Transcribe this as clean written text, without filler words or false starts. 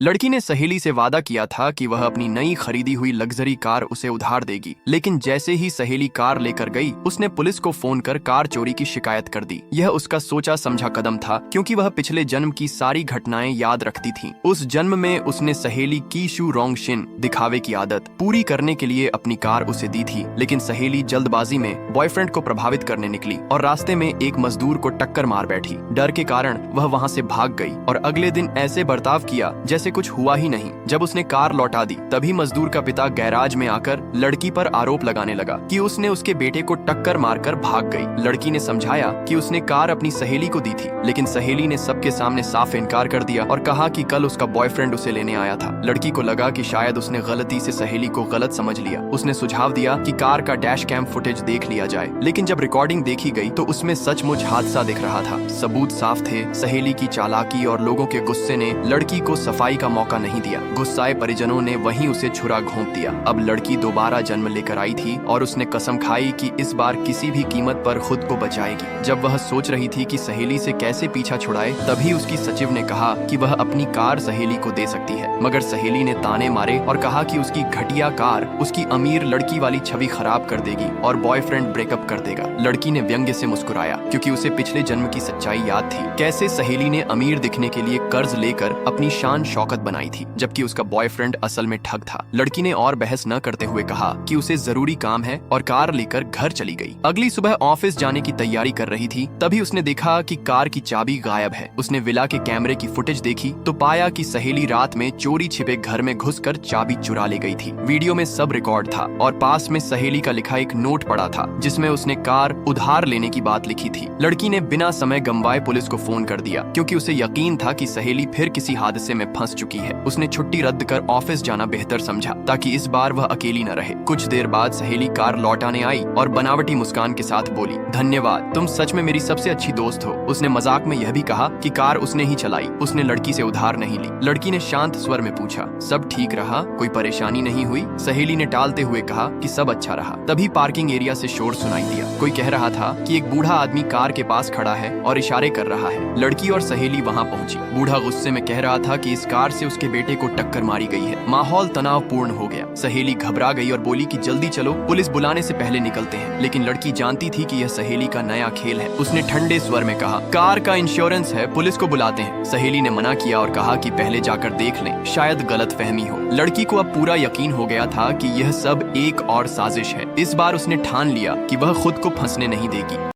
लड़की ने सहेली से वादा किया था कि वह अपनी नई खरीदी हुई लग्जरी कार उसे उधार देगी, लेकिन जैसे ही सहेली कार लेकर गई, उसने पुलिस को फोन कर कार चोरी की शिकायत कर दी। यह उसका सोचा समझा कदम था, क्योंकि वह पिछले जन्म की सारी घटनाएं याद रखती थी। उस जन्म में उसने सहेली कीशु रोंगशिन दिखावे की आदत पूरी करने के लिए अपनी कार उसे दी थी, लेकिन सहेली जल्दबाजी में बॉयफ्रेंड को प्रभावित करने निकली और रास्ते में एक मजदूर को टक्कर मार बैठी। डर के कारण वह वहाँ से भाग गई और अगले दिन ऐसे बर्ताव किया जैसे कुछ हुआ ही नहीं। जब उसने कार लौटा दी, तभी मजदूर का पिता गैराज में आकर लड़की पर आरोप लगाने लगा कि उसने उसके बेटे को टक्कर मारकर भाग गई। लड़की ने समझाया कि उसने कार अपनी सहेली को दी थी, लेकिन सहेली ने सबके सामने साफ इनकार कर दिया और कहा कि कल उसका बॉयफ्रेंड उसे लेने आया था। लड़की को लगा कि शायद उसने गलती से सहेली को गलत समझ लिया। उसने सुझाव दिया कि कार का डैश कैम फुटेज देख लिया जाए, लेकिन जब रिकॉर्डिंग देखी गई तो उसमें सचमुच हादसा दिख रहा था। सबूत साफ थे। सहेली की चालाकी और लोगों के गुस्से ने लड़की को सफाई का मौका नहीं दिया। गुस्साए परिजनों ने वहीं उसे छुरा घोंप दिया। अब लड़की दोबारा जन्म लेकर आई थी और उसने कसम खाई कि इस बार किसी भी कीमत पर खुद को बचाएगी। जब वह सोच रही थी कि सहेली से कैसे पीछा छुड़ाए, तभी उसकी सचिव ने कहा कि वह अपनी कार सहेली को दे सकती है, मगर सहेली ने ताने मारे और कहा कि उसकी घटिया कार उसकी अमीर लड़की वाली छवि खराब कर देगी और बॉयफ्रेंड ब्रेकअप कर देगा। लड़की ने व्यंग्य से मुस्कुराया, क्योंकि उसे पिछले जन्म की सच्चाई याद थी। कैसे सहेली ने अमीर दिखने के लिए कर्ज लेकर अपनी शान शौकत बनाई थी, जबकि उसका बॉयफ्रेंड असल में ठग था। लड़की ने और बहस न करते हुए कहा कि उसे जरूरी काम है और कार लेकर घर चली गई। अगली सुबह ऑफिस जाने की तैयारी कर रही थी, तभी उसने देखा कि कार की चाबी गायब है। उसने विला के कैमरे की फुटेज देखी तो पाया कि सहेली रात में चोरी छिपे घर में घुसकर चाबी चुरा ले गई थी। वीडियो में सब रिकॉर्ड था और पास में सहेली का लिखा एक नोट पड़ा था, जिसमें उसने कार उधार लेने की बात लिखी थी। लड़की ने बिना समय गंवाए पुलिस को फोन कर दिया, क्योंकि उसे यकीन था कि सहेली फिर किसी हादसे में फंस चुकी है। उसने छुट्टी रद्द कर ऑफिस जाना बेहतर समझा, ताकि इस बार वह अकेली न रहे। कुछ देर बाद सहेली कार लौटाने आई और बनावटी मुस्कान के साथ बोली, धन्यवाद, तुम सच में मेरी सबसे अच्छी दोस्त हो। उसने मजाक में यह भी कहा कि कार उसने ही चलाई, उसने लड़की से उधार नहीं ली। लड़की ने शांत स्वर में पूछा, सब ठीक रहा? कोई परेशानी नहीं हुई? सहेली ने टालते हुए कहा कि सब अच्छा रहा। तभी पार्किंग एरिया से शोर सुनाई दिया। कोई कह रहा था कि एक बूढ़ा आदमी कार के पास खड़ा है और इशारे कर रहा है। लड़की और सहेली वहाँ पहुंची। बूढ़ा गुस्से में कह रहा था कि इस कार से उसके बेटे को टक्कर मारी गई है। माहौल तनावपूर्ण हो गया। सहेली घबरा गई और बोली कि जल्दी चलो, पुलिस बुलाने से पहले निकलते हैं। लेकिन लड़की जानती थी कि यह सहेली का नया खेल है। उसने ठंडे स्वर में कहा, कार का इंश्योरेंस है, पुलिस को बुलाते हैं। सहेली ने मना किया और कहा कि पहले जाकर देख लें, शायद गलतफहमी हो। लड़की को अब पूरा यकीन हो गया था कि यह सब एक और साजिश है। इस बार उसने ठान लिया कि वह खुद को फंसने नहीं देगी।